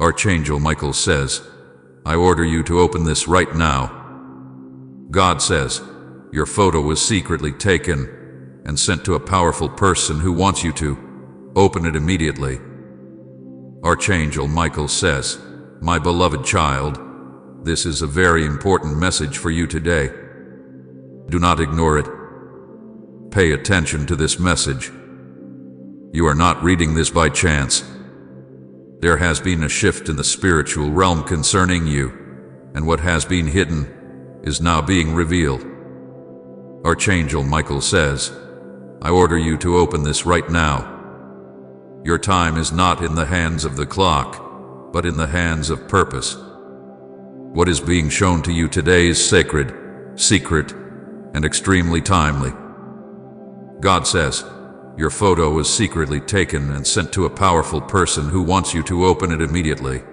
Archangel Michael says, I order you to open this right now. God says, your photo was secretly taken and sent to a powerful person who wants you to open it immediately. Archangel Michael says, my beloved child, this is a very important message for you today. Do not ignore it. Pay attention to this message. You are not reading this by chance. There has been a shift in the spiritual realm concerning you, and what has been hidden is now being revealed. Archangel Michael says, I order you to open this right now. Your time is not in the hands of the clock, but in the hands of purpose. What is being shown to you today is sacred, secret, and extremely timely. God says, your photo was secretly taken and sent to a powerful person who wants you to open it immediately.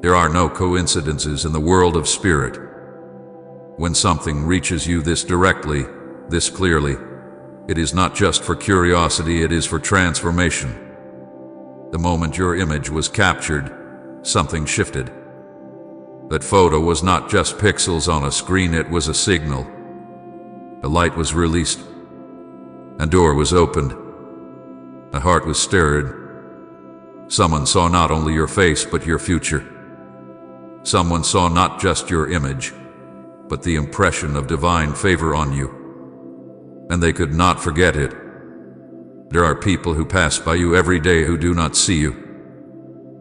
There are no coincidences in the world of spirit. When something reaches you this directly, this clearly, it is not just for curiosity, it is for transformation. The moment your image was captured, something shifted. That photo was not just pixels on a screen, it was a signal. A light was released. A door was opened. A heart was stirred. Someone saw not only your face, but your future. Someone saw not just your image, but the impression of divine favor on you. And they could not forget it. There are people who pass by you every day who do not see you.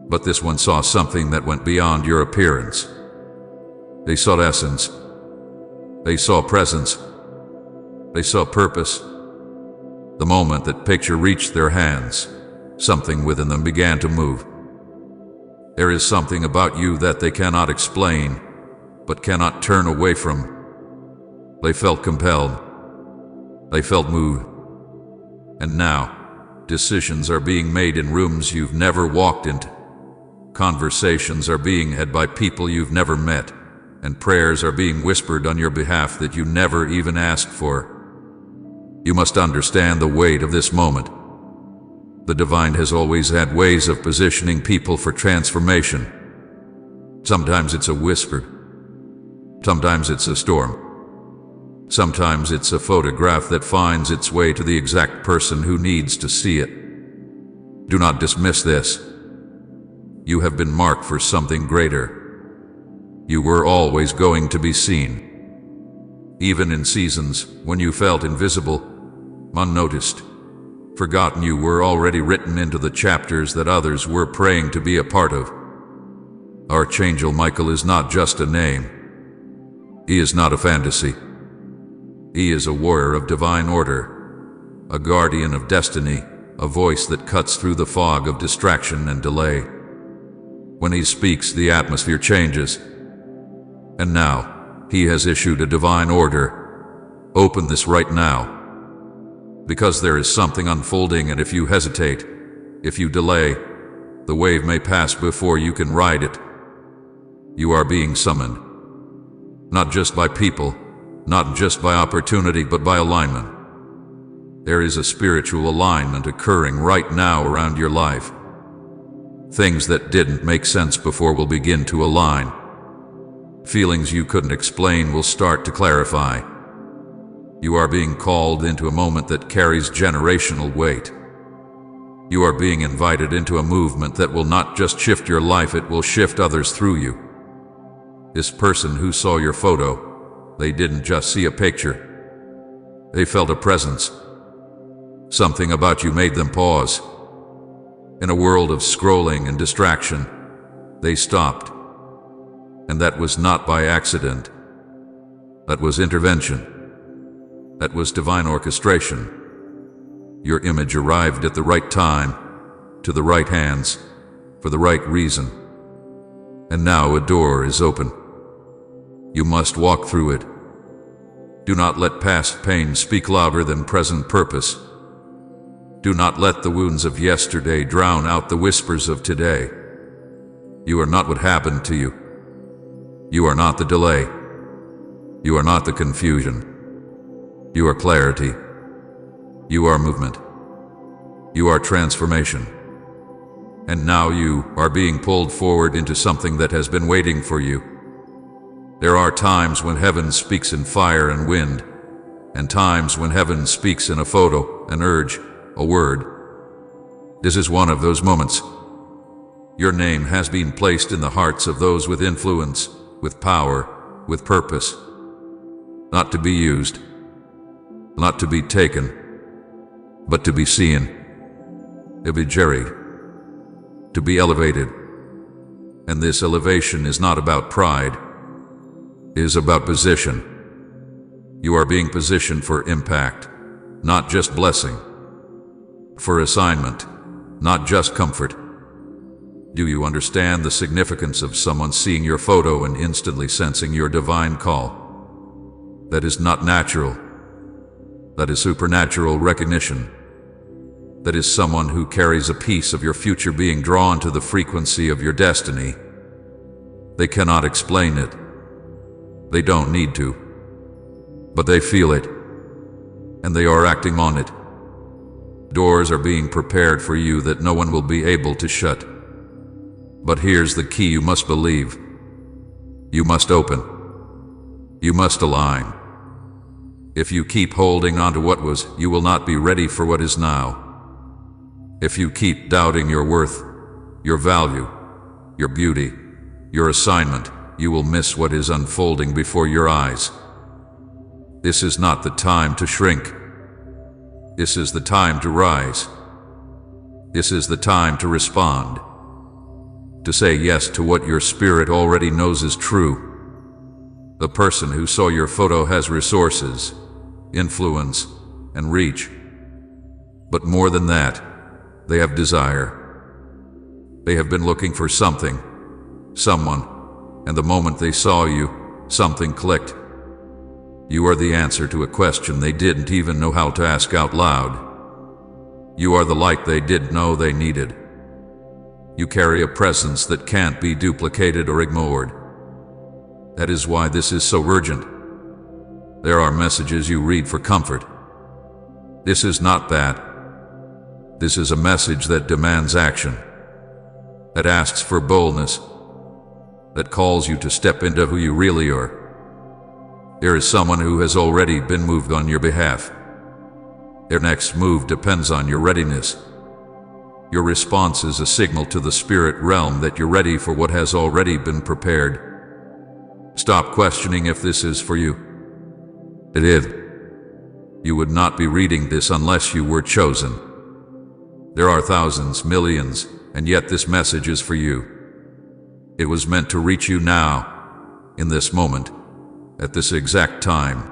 But this one saw something that went beyond your appearance. They saw essence. They saw presence. They saw purpose. The moment that picture reached their hands, something within them began to move. There is something about you that they cannot explain, but cannot turn away from. They felt compelled. They felt moved. And now, decisions are being made in rooms you've never walked into. Conversations are being had by people you've never met, and prayers are being whispered on your behalf that you never even asked for. You must understand the weight of this moment. The divine has always had ways of positioning people for transformation. Sometimes it's a whisper. Sometimes it's a storm. Sometimes it's a photograph that finds its way to the exact person who needs to see it. Do not dismiss this. You have been marked for something greater. You were always going to be seen. Even in seasons when you felt invisible, unnoticed, forgotten, you were already written into the chapters that others were praying to be a part of. Archangel Michael is not just a name. He is not a fantasy. He is a warrior of divine order, a guardian of destiny, a voice that cuts through the fog of distraction and delay. When he speaks, the atmosphere changes. And now, he has issued a divine order. Open this right now. Because there is something unfolding, and if you hesitate, if you delay, the wave may pass before you can ride it. You are being summoned. Not just by people, not just by opportunity, but by alignment. There is a spiritual alignment occurring right now around your life. Things that didn't make sense before will begin to align. Feelings you couldn't explain will start to clarify. You are being called into a moment that carries generational weight. You are being invited into a movement that will not just shift your life, it will shift others through you. This person who saw your photo, they didn't just see a picture. They felt a presence. Something about you made them pause. In a world of scrolling and distraction, they stopped. And that was not by accident. That was intervention. That was divine orchestration. Your image arrived at the right time, to the right hands, for the right reason. And now a door is open. You must walk through it. Do not let past pain speak louder than present purpose. Do not let the wounds of yesterday drown out the whispers of today. You are not what happened to you. You are not the delay. You are not the confusion. You are clarity. You are movement. You are transformation. And now you are being pulled forward into something that has been waiting for you. There are times when heaven speaks in fire and wind, and times when heaven speaks in a photo, an urge, a word. This is one of those moments. Your name has been placed in the hearts of those with influence, with power, with purpose. Not to be used, not to be taken, but to be seen, to be jerried, to be elevated. And this elevation is not about pride, it is about position. You are being positioned for impact, not just blessing, for assignment, not just comfort. Do you understand the significance of someone seeing your photo and instantly sensing your divine call? That is not natural. That is supernatural recognition. That is someone who carries a piece of your future being drawn to the frequency of your destiny. They cannot explain it. They don't need to. But they feel it, and they are acting on it. Doors are being prepared for you that no one will be able to shut. But here's the key: you must believe. You must open. You must align. If you keep holding on to what was, you will not be ready for what is now. If you keep doubting your worth, your value, your beauty, your assignment, you will miss what is unfolding before your eyes. This is not the time to shrink. This is the time to rise. This is the time to respond. To say yes to what your spirit already knows is true. The person who saw your photo has resources, influence, and reach. But more than that, they have desire. They have been looking for something, someone, and the moment they saw you, something clicked. You are the answer to a question they didn't even know how to ask out loud. You are the light they didn't know they needed. You carry a presence that can't be duplicated or ignored. That is why this is so urgent. There are messages you read for comfort. This is not that. This is a message that demands action, that asks for boldness, that calls you to step into who you really are. There is someone who has already been moved on your behalf. Their next move depends on your readiness. Your response is a signal to the spirit realm that you're ready for what has already been prepared. Stop questioning if this is for you. It is. You would not be reading this unless you were chosen. There are thousands, millions, and yet this message is for you. It was meant to reach you now, in this moment, at this exact time.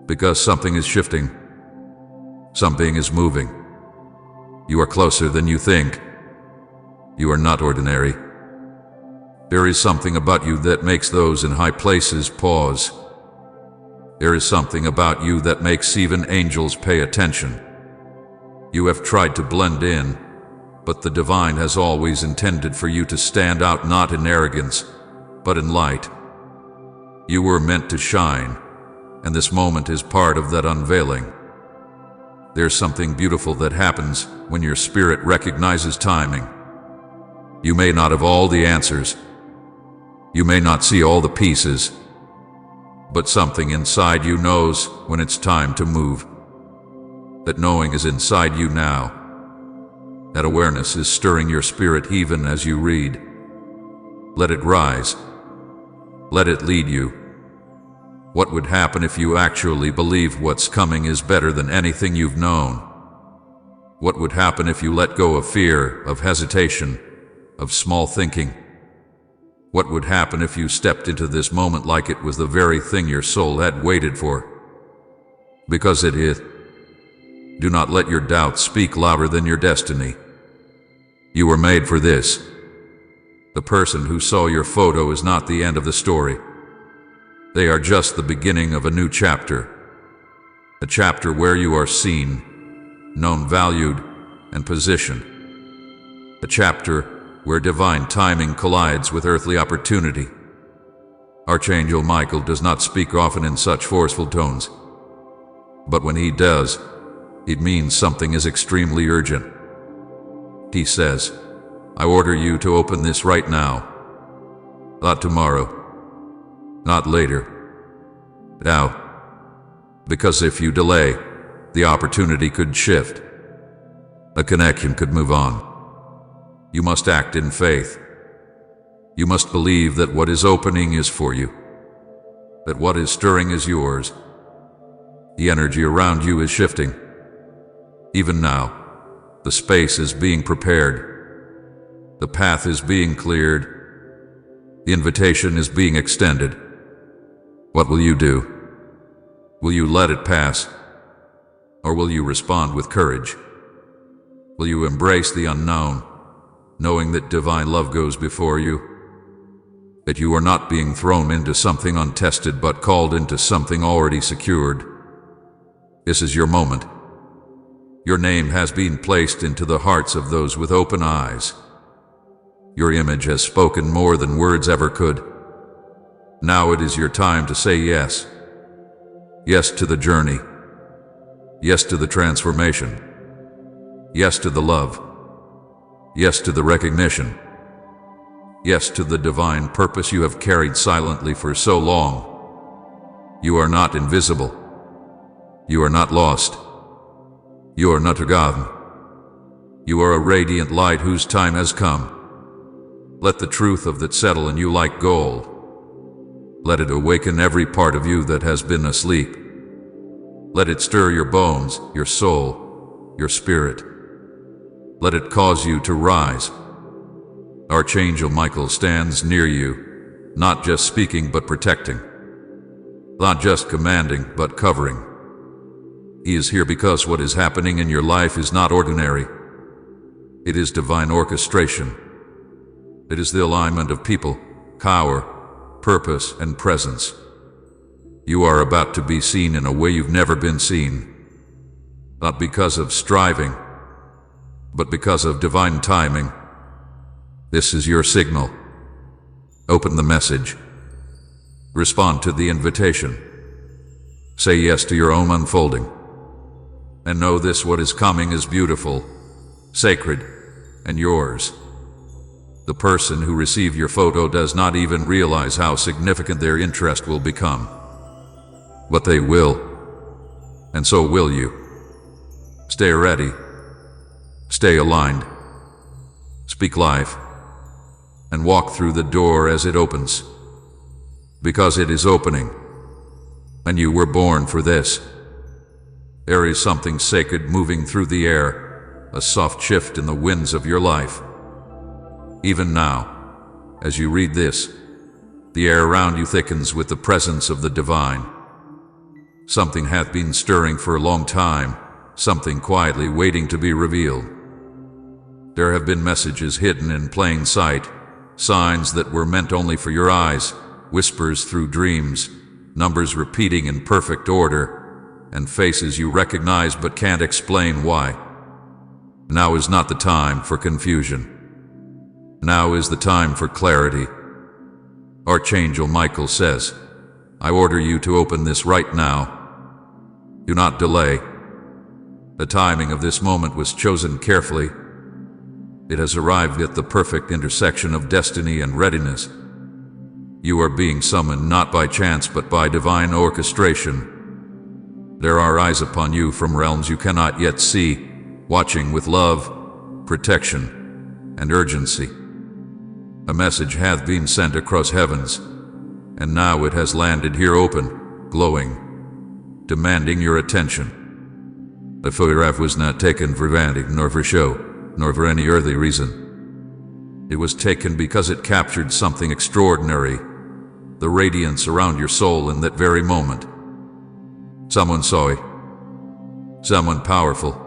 Because something is shifting. Something is moving. You are closer than you think. You are not ordinary. There is something about you that makes those in high places pause. There is something about you that makes even angels pay attention. You have tried to blend in, but the divine has always intended for you to stand out, not in arrogance, but in light. You were meant to shine, and this moment is part of that unveiling. There's something beautiful that happens when your spirit recognizes timing. You may not have all the answers. You may not see all the pieces, but something inside you knows when it's time to move. That knowing is inside you now. That awareness is stirring your spirit even as you read. Let it rise. Let it lead you. What would happen if you actually believe what's coming is better than anything you've known? What would happen if you let go of fear, of hesitation, of small thinking? What would happen if you stepped into this moment like it was the very thing your soul had waited for? Because it is. Do not let your doubts speak louder than your destiny. You were made for this. The person who saw your photo is not the end of the story. They are just the beginning of a new chapter. A chapter where you are seen, known, valued, and positioned. A chapter where divine timing collides with earthly opportunity. Archangel Michael does not speak often in such forceful tones. But when he does, it means something is extremely urgent. He says, I order you to open this right now. Not tomorrow. Not later. Now. Because if you delay, the opportunity could shift. A connection could move on. You must act in faith. You must believe that what is opening is for you. That what is stirring is yours. The energy around you is shifting. Even now, the space is being prepared. The path is being cleared. The invitation is being extended. What will you do? Will you let it pass? Or will you respond with courage? Will you embrace the unknown, knowing that divine love goes before you? That you are not being thrown into something untested, but called into something already secured. This is your moment. Your name has been placed into the hearts of those with open eyes. Your image has spoken more than words ever could. Now it is your time to say yes. Yes to the journey. Yes to the transformation. Yes to the love. Yes to the recognition. Yes to the divine purpose you have carried silently for so long. You are not invisible. You are not lost. You are not forgotten. You are a radiant light whose time has come. Let the truth of that settle in you like gold. Let it awaken every part of you that has been asleep. Let it stir your bones, your soul, your spirit. Let it cause you to rise. Archangel Michael stands near you, not just speaking but protecting. Not just commanding but covering. He is here because what is happening in your life is not ordinary. It is divine orchestration. It is the alignment of people, power, purpose, and presence. You are about to be seen in a way you've never been seen. Not because of striving, but because of divine timing. This is your signal. Open the message. Respond to the invitation. Say yes to your own unfolding. And know this: what is coming is beautiful, sacred, and yours. The person who received your photo does not even realize how significant their interest will become. But they will, and so will you. Stay ready. Stay aligned. Speak life, and walk through the door as it opens. Because it is opening, and you were born for this. There is something sacred moving through the air, a soft shift in the winds of your life. Even now, as you read this, the air around you thickens with the presence of the divine. Something hath been stirring for a long time, something quietly waiting to be revealed. There have been messages hidden in plain sight, signs that were meant only for your eyes, whispers through dreams, numbers repeating in perfect order, and faces you recognize but can't explain why. Now is not the time for confusion. Now is the time for clarity. Archangel Michael says, I order you to open this right now. Do not delay. The timing of this moment was chosen carefully. It has arrived at the perfect intersection of destiny and readiness. You are being summoned not by chance but by divine orchestration. There are eyes upon you from realms you cannot yet see, watching with love, protection, and urgency. A message hath been sent across heavens, and now it has landed here open, glowing, demanding your attention. The photograph was not taken for vanity, nor for show, nor for any earthly reason. It was taken because it captured something extraordinary, the radiance around your soul in that very moment. Someone saw it. Someone powerful.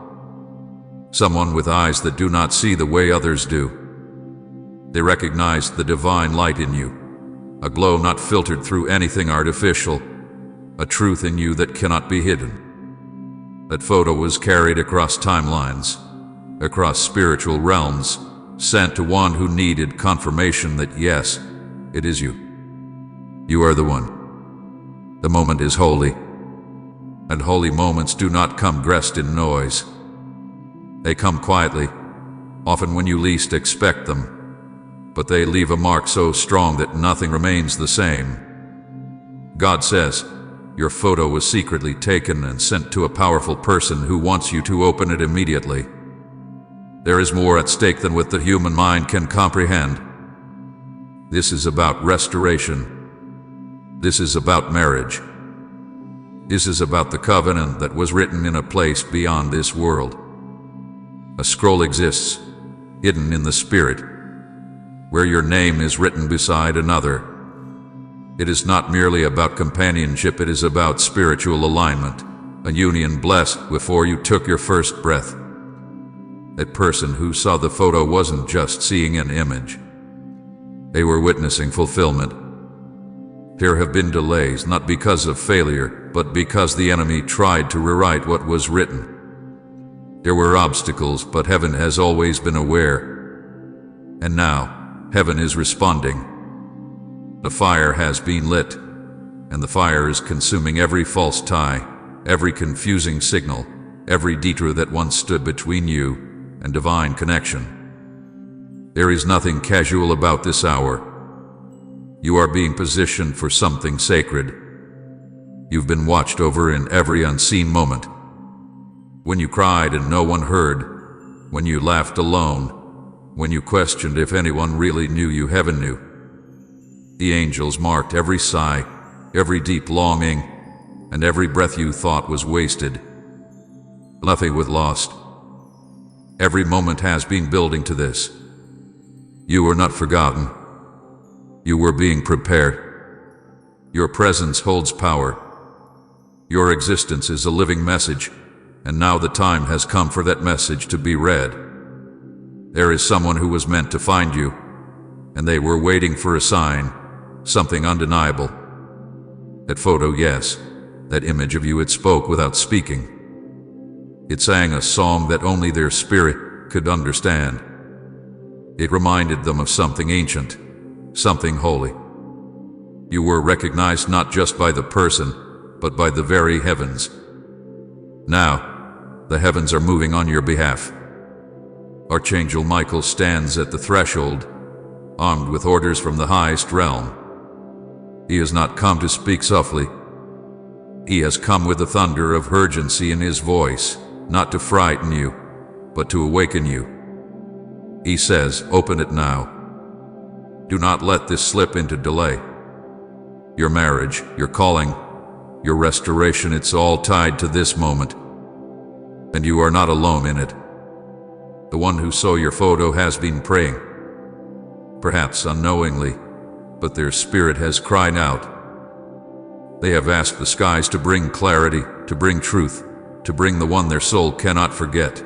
Someone with eyes that do not see the way others do. They recognized the divine light in you, a glow not filtered through anything artificial, a truth in you that cannot be hidden. That photo was carried across timelines, across spiritual realms, sent to one who needed confirmation that yes, it is you. You are the one. The moment is holy, and holy moments do not come dressed in noise. They come quietly, often when you least expect them, but they leave a mark so strong that nothing remains the same. God says, your photo was secretly taken and sent to a powerful person who wants you to open it immediately. There is more at stake than what the human mind can comprehend. This is about restoration. This is about marriage. This is about the covenant that was written in a place beyond this world. A scroll exists, hidden in the spirit, where your name is written beside another. It is not merely about companionship, it is about spiritual alignment, a union blessed before you took your first breath. That person who saw the photo wasn't just seeing an image. They were witnessing fulfillment. There have been delays not because of failure, but because the enemy tried to rewrite what was written. There were obstacles, but heaven has always been aware. And now, heaven is responding. The fire has been lit, and the fire is consuming every false tie, every confusing signal, every detour that once stood between you and divine connection. There is nothing casual about this hour. You are being positioned for something sacred. You've been watched over in every unseen moment. When you cried and no one heard, when you laughed alone, when you questioned if anyone really knew you, heaven knew. The angels marked every sigh, every deep longing, and every breath you thought was wasted. Nothing was lost. Every moment has been building to this. You were not forgotten. You were being prepared. Your presence holds power. Your existence is a living message, and now the time has come for that message to be read. There is someone who was meant to find you, and they were waiting for a sign, something undeniable. That photo, yes, that image of you, it spoke without speaking. It sang a song that only their spirit could understand. It reminded them of something ancient, something holy. You were recognized not just by the person, but by the very heavens. Now, the heavens are moving on your behalf. Archangel Michael stands at the threshold, armed with orders from the highest realm. He has not come to speak softly. He has come with the thunder of urgency in his voice, not to frighten you, but to awaken you. He says, open it now. Do not let this slip into delay. Your marriage, your calling, your restoration, it's all tied to this moment. And you are not alone in it. The one who saw your photo has been praying, perhaps unknowingly, but their spirit has cried out. They have asked the skies to bring clarity, to bring truth, to bring the one their soul cannot forget.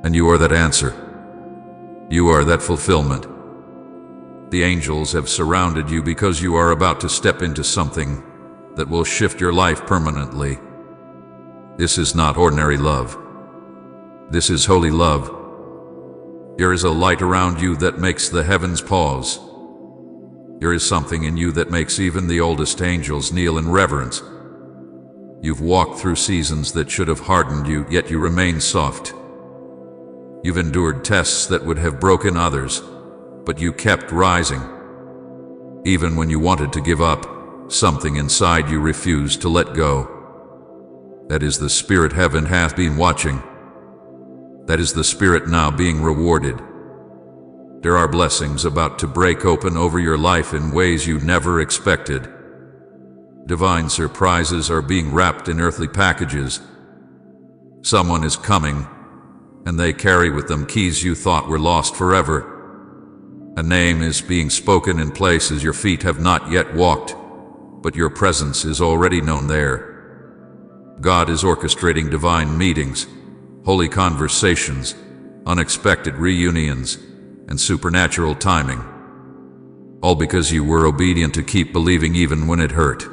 And you are that answer. You are that fulfillment. The angels have surrounded you because you are about to step into something that will shift your life permanently. This is not ordinary love. This is holy love. There is a light around you that makes the heavens pause. There is something in you that makes even the oldest angels kneel in reverence. You've walked through seasons that should have hardened you, yet you remain soft. You've endured tests that would have broken others, but you kept rising. Even when you wanted to give up, something inside you refused to let go. That is the spirit heaven hath been watching. That is the spirit now being rewarded. There are blessings about to break open over your life in ways you never expected. Divine surprises are being wrapped in earthly packages. Someone is coming, and they carry with them keys you thought were lost forever. A name is being spoken in places your feet have not yet walked, but your presence is already known there. God is orchestrating divine meetings, holy conversations, unexpected reunions, and supernatural timing. All because you were obedient to keep believing even when it hurt.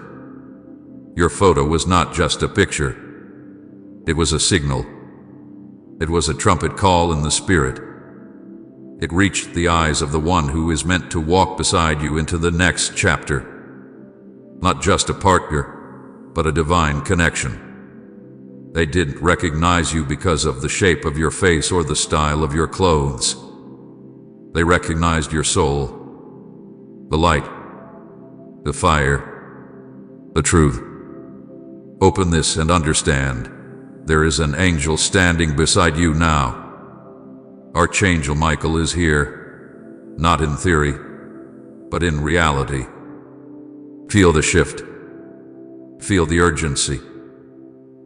Your photo was not just a picture. It was a signal. It was a trumpet call in the spirit. It reached the eyes of the one who is meant to walk beside you into the next chapter. Not just a partner, but a divine connection. They didn't recognize you because of the shape of your face or the style of your clothes. They recognized your soul, the light, the fire, the truth. Open this and understand. There is an angel standing beside you now. Archangel Michael is here, not in theory, but in reality. Feel the shift. Feel the urgency.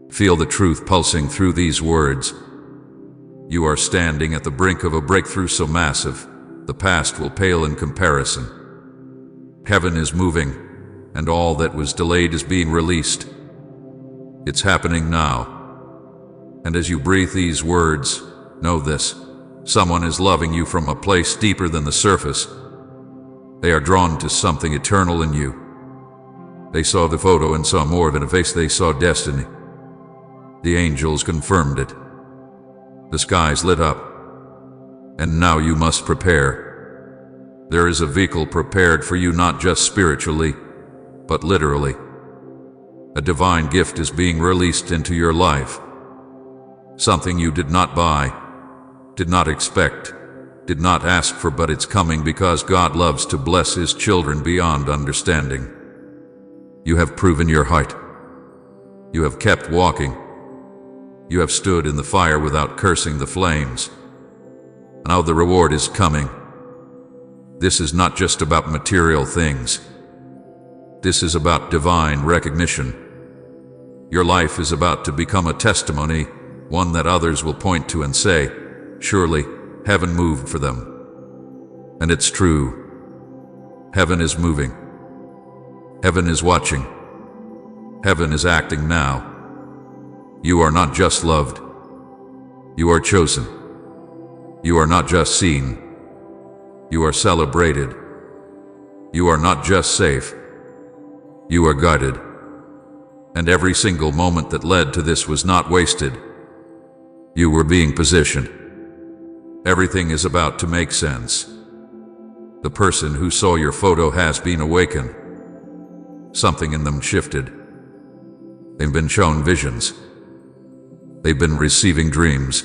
Feel the truth pulsing through these words. You are standing at the brink of a breakthrough so massive, the past will pale in comparison. Heaven is moving, and all that was delayed is being released. It's happening now. And as you breathe these words, know this: someone is loving you from a place deeper than the surface. They are drawn to something eternal in you. They saw the photo and saw more than a face. They saw destiny. The angels confirmed it. The skies lit up. And now you must prepare. There is a vehicle prepared for you, not just spiritually, but literally. A divine gift is being released into your life. Something you did not buy, did not expect, did not ask for, but it's coming because God loves to bless His children beyond understanding. You have proven your height. You have kept walking. You have stood in the fire without cursing the flames. Now the reward is coming. This is not just about material things. This is about divine recognition. Your life is about to become a testimony, one that others will point to and say, surely, heaven moved for them. And it's true. Heaven is moving. Heaven is watching. Heaven is acting now. You are not just loved. You are chosen. You are not just seen. You are celebrated. You are not just safe. You are guided. And every single moment that led to this was not wasted. You were being positioned. Everything is about to make sense. The person who saw your photo has been awakened. Something in them shifted. They've been shown visions. They've been receiving dreams.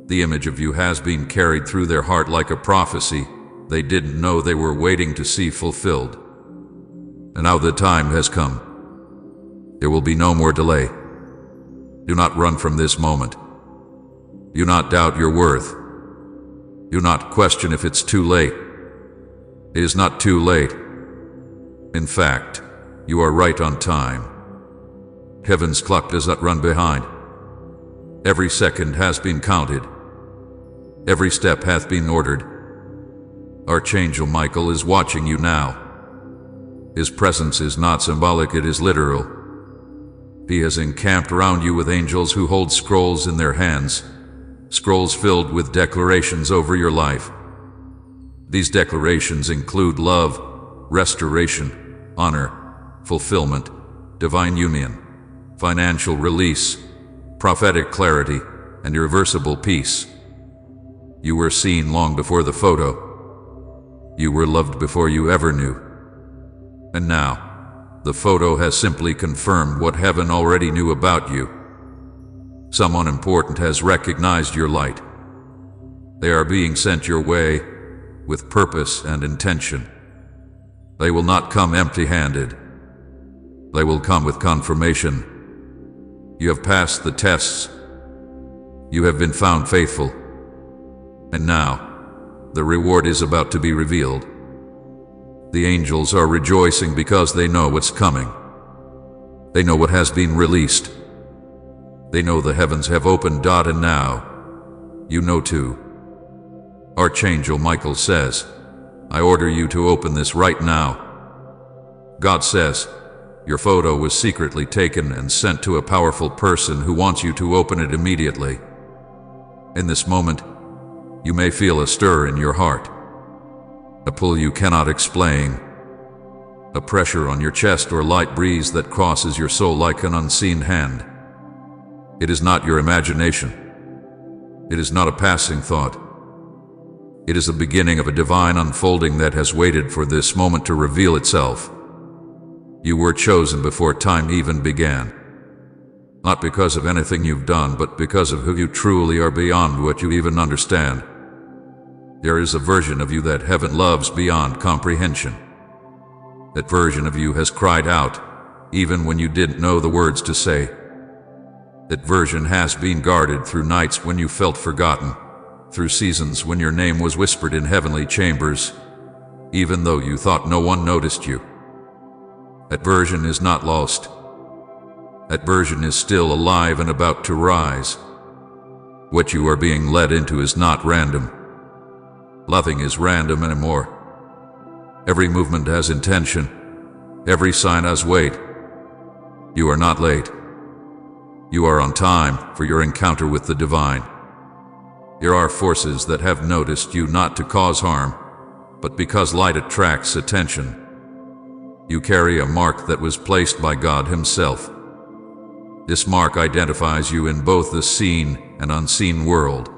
The image of you has been carried through their heart like a prophecy they didn't know they were waiting to see fulfilled. And now the time has come. There will be no more delay. Do not run from this moment. Do not doubt your worth. Do not question if it's too late. It is not too late. In fact, you are right on time. Heaven's clock does not run behind. Every second has been counted. Every step hath been ordered. Archangel Michael is watching you now. His presence is not symbolic, it is literal. He has encamped around you with angels who hold scrolls in their hands, scrolls filled with declarations over your life. These declarations include love, restoration, honor, fulfillment, divine union, financial release, prophetic clarity, and irreversible peace. You were seen long before the photo. You were loved before you ever knew. And now, the photo has simply confirmed what heaven already knew about you. Someone important has recognized your light. They are being sent your way with purpose and intention. They will not come empty-handed. They will come with confirmation. You have passed the tests. You have been found faithful. And now, the reward is about to be revealed. The angels are rejoicing because they know what's coming. They know what has been released. They know the heavens have opened. And now, you know too. Archangel Michael says, I order you to open this right now. God says, your photo was secretly taken and sent to a powerful person who wants you to open it immediately. In this moment, you may feel a stir in your heart. A pull you cannot explain, a pressure on your chest or light breeze that crosses your soul like an unseen hand. It is not your imagination. It is not a passing thought. It is the beginning of a divine unfolding that has waited for this moment to reveal itself. You were chosen before time even began. Not because of anything you've done, but because of who you truly are beyond what you even understand. There is a version of you that heaven loves beyond comprehension. That version of you has cried out, even when you didn't know the words to say. That version has been guarded through nights when you felt forgotten, through seasons when your name was whispered in heavenly chambers, even though you thought no one noticed you. That version is not lost. That version is still alive and about to rise. What you are being led into is not random. Nothing is random anymore. Every movement has intention. Every sign has weight. You are not late. You are on time for your encounter with the divine. There are forces that have noticed you not to cause harm, but because light attracts attention. You carry a mark that was placed by God Himself. This mark identifies you in both the seen and unseen world.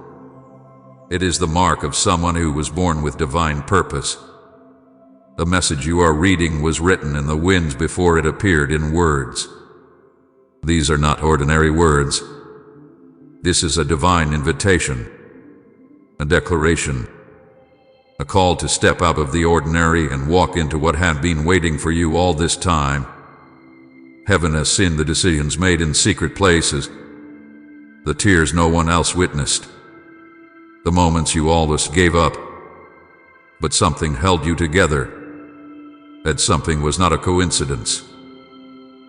It is the mark of someone who was born with divine purpose. The message you are reading was written in the winds before it appeared in words. These are not ordinary words. This is a divine invitation, a declaration, a call to step out of the ordinary and walk into what had been waiting for you all this time. Heaven has seen the decisions made in secret places, the tears no one else witnessed, the moments you almost gave up, but something held you together. That something was not a coincidence.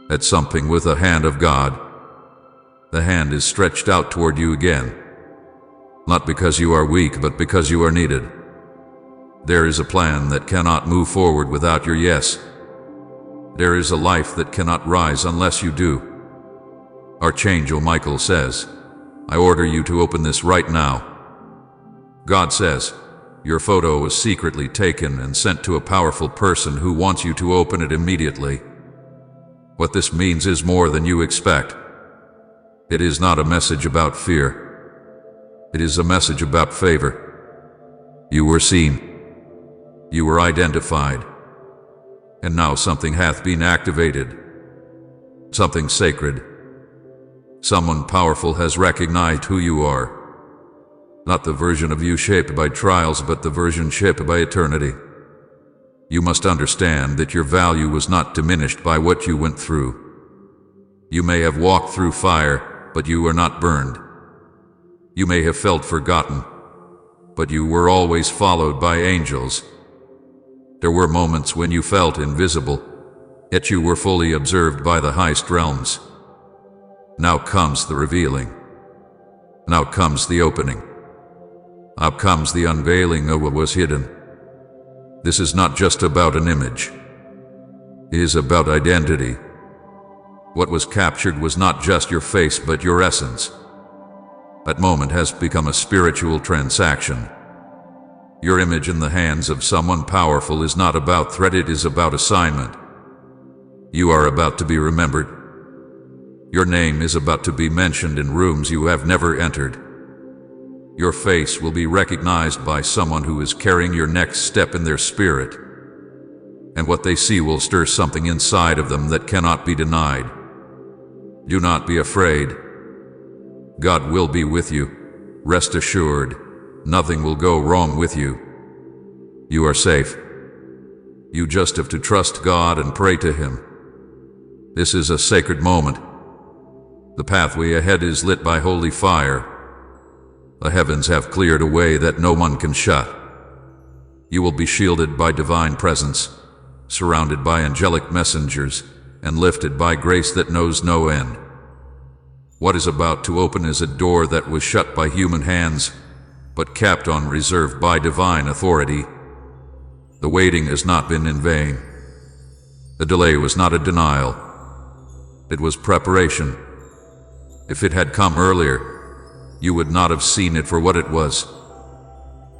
That something with the hand of God. The hand is stretched out toward you again. Not because you are weak, but because you are needed. There is a plan that cannot move forward without your yes. There is a life that cannot rise unless you do. Archangel Michael says, I order you to open this right now. God says, your photo was secretly taken and sent to a powerful person who wants you to open it immediately. What this means is more than you expect. It is not a message about fear. It is a message about favor. You were seen. You were identified. And now something hath been activated. Something sacred. Someone powerful has recognized who you are. Not the version of you shaped by trials, but the version shaped by eternity. You must understand that your value was not diminished by what you went through. You may have walked through fire, but you were not burned. You may have felt forgotten, but you were always followed by angels. There were moments when you felt invisible, yet you were fully observed by the highest realms. Now comes the revealing. Now comes the opening. Now comes the unveiling of what was hidden. This is not just about an image. It is about identity. What was captured was not just your face, but your essence. That moment has become a spiritual transaction. Your image in the hands of someone powerful is not about threat, it is about assignment. You are about to be remembered. Your name is about to be mentioned in rooms you have never entered. Your face will be recognized by someone who is carrying your next step in their spirit. And what they see will stir something inside of them that cannot be denied. Do not be afraid. God will be with you. Rest assured, nothing will go wrong with you. You are safe. You just have to trust God and pray to Him. This is a sacred moment. The pathway ahead is lit by holy fire. The heavens have cleared a way that no one can shut. You will be shielded by divine presence, surrounded by angelic messengers, and lifted by grace that knows no end. What is about to open is a door that was shut by human hands, but kept on reserve by divine authority. The waiting has not been in vain. The delay was not a denial. It was preparation. If it had come earlier, you would not have seen it for what it was.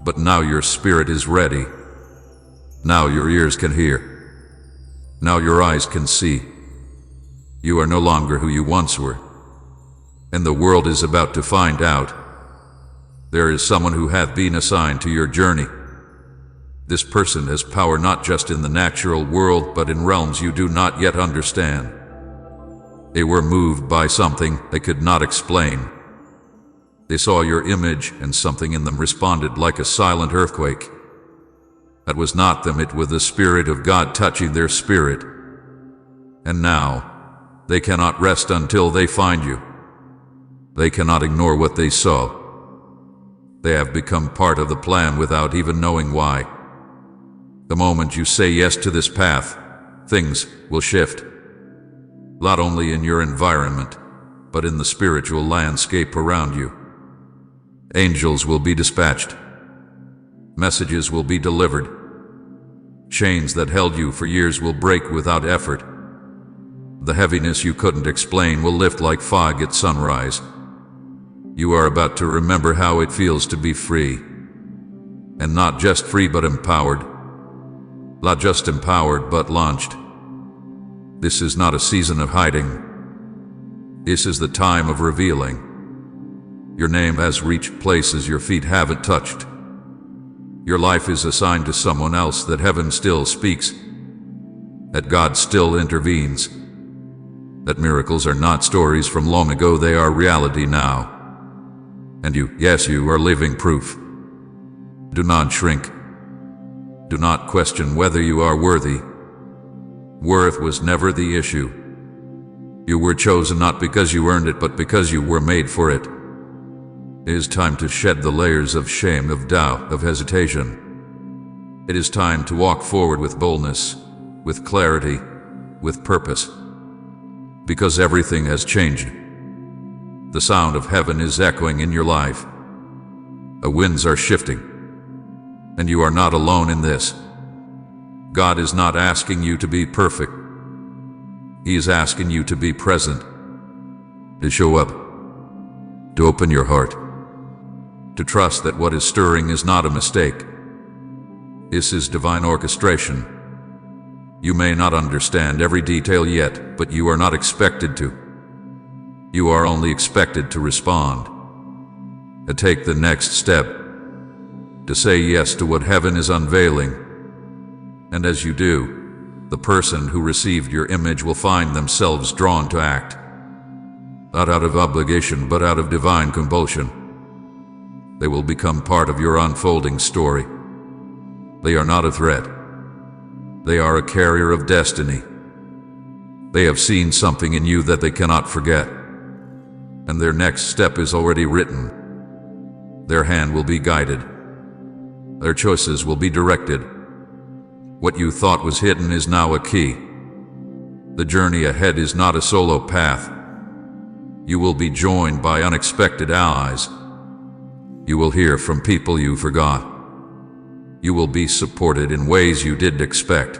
But now your spirit is ready. Now your ears can hear. Now your eyes can see. You are no longer who you once were. And the world is about to find out. There is someone who hath been assigned to your journey. This person has power not just in the natural world, but in realms you do not yet understand. They were moved by something they could not explain. They saw your image, and something in them responded like a silent earthquake. That was not them, it was the Spirit of God touching their spirit. And now, they cannot rest until they find you. They cannot ignore what they saw. They have become part of the plan without even knowing why. The moment you say yes to this path, things will shift. Not only in your environment, but in the spiritual landscape around you. Angels will be dispatched. Messages will be delivered. Chains that held you for years will break without effort. The heaviness you couldn't explain will lift like fog at sunrise. You are about to remember how it feels to be free. And not just free, but empowered. Not just empowered, but launched. This is not a season of hiding. This is the time of revealing. Your name has reached places your feet haven't touched. Your life is assigned to someone else, that heaven still speaks. That God still intervenes. That miracles are not stories from long ago, they are reality now. And you, yes, you are living proof. Do not shrink. Do not question whether you are worthy. Worth was never the issue. You were chosen not because you earned it, but because you were made for it. It is time to shed the layers of shame, of doubt, of hesitation. It is time to walk forward with boldness, with clarity, with purpose. Because everything has changed. The sound of heaven is echoing in your life. The winds are shifting. And you are not alone in this. God is not asking you to be perfect. He is asking you to be present. To show up. To open your heart. To trust that what is stirring is not a mistake. This is divine orchestration. You may not understand every detail yet, but you are not expected to. You are only expected to respond. To take the next step. To say yes to what heaven is unveiling. And as you do, the person who received your image will find themselves drawn to act. Not out of obligation, but out of divine compulsion. They will become part of your unfolding story. They are not a threat. They are a carrier of destiny. They have seen something in you that they cannot forget. And their next step is already written. Their hand will be guided. Their choices will be directed. What you thought was hidden is now a key. The journey ahead is not a solo path. You will be joined by unexpected allies. You will hear from people you forgot. You will be supported in ways you didn't expect.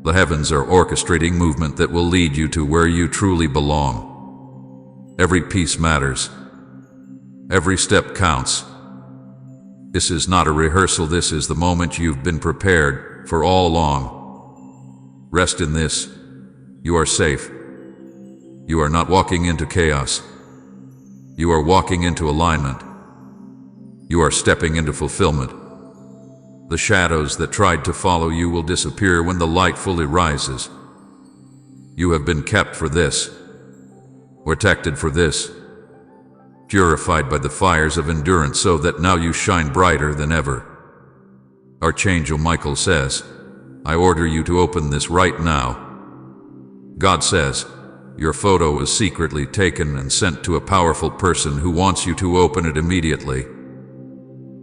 The heavens are orchestrating movement that will lead you to where you truly belong. Every piece matters. Every step counts. This is not a rehearsal, this is the moment you've been prepared for all along. Rest in this. You are safe. You are not walking into chaos. You are walking into alignment. You are stepping into fulfillment. The shadows that tried to follow you will disappear when the light fully rises. You have been kept for this. Protected for this. Purified by the fires of endurance so that now you shine brighter than ever. Archangel Michael says, I order you to open this right now. God says, your photo is secretly taken and sent to a powerful person who wants you to open it immediately.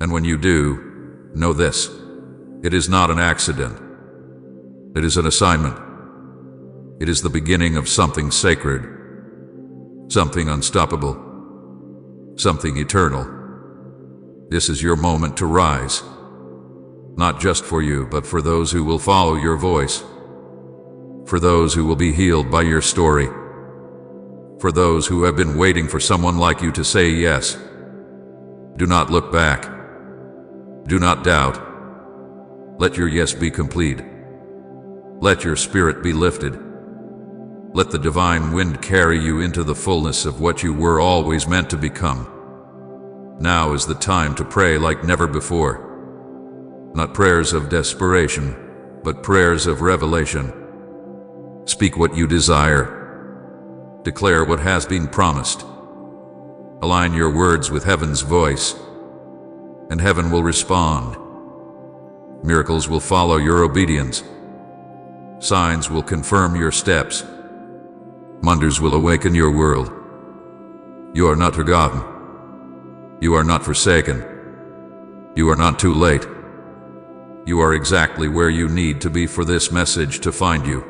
And when you do, know this. It is not an accident. It is an assignment. It is the beginning of something sacred. Something unstoppable. Something eternal. This is your moment to rise. Not just for you, but for those who will follow your voice. For those who will be healed by your story. For those who have been waiting for someone like you to say yes. Do not look back. Do not doubt. Let your yes be complete. Let your spirit be lifted. Let the divine wind carry you into the fullness of what you were always meant to become. Now is the time to pray like never before. Not prayers of desperation, but prayers of revelation. Speak what you desire. Declare what has been promised. Align your words with heaven's voice, and heaven will respond. Miracles will follow your obedience. Signs will confirm your steps. Wonders will awaken your world. You are not forgotten. You are not forsaken. You are not too late. You are exactly where you need to be for this message to find you.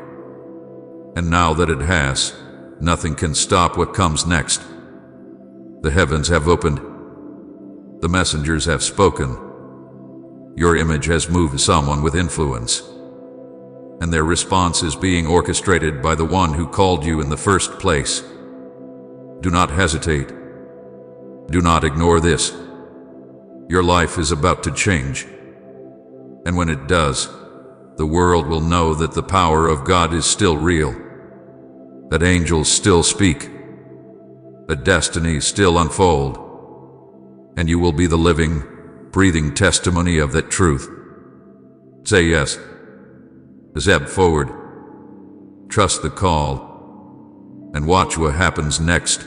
And now that it has, nothing can stop what comes next. The heavens have opened. The messengers have spoken. Your image has moved someone with influence, and their response is being orchestrated by the one who called you in the first place. Do not hesitate. Do not ignore this. Your life is about to change. And when it does, the world will know that the power of God is still real, that angels still speak, that destinies still unfold, and you will be the living, breathing testimony of that truth. Say yes. Step forward. Trust the call, and watch what happens next.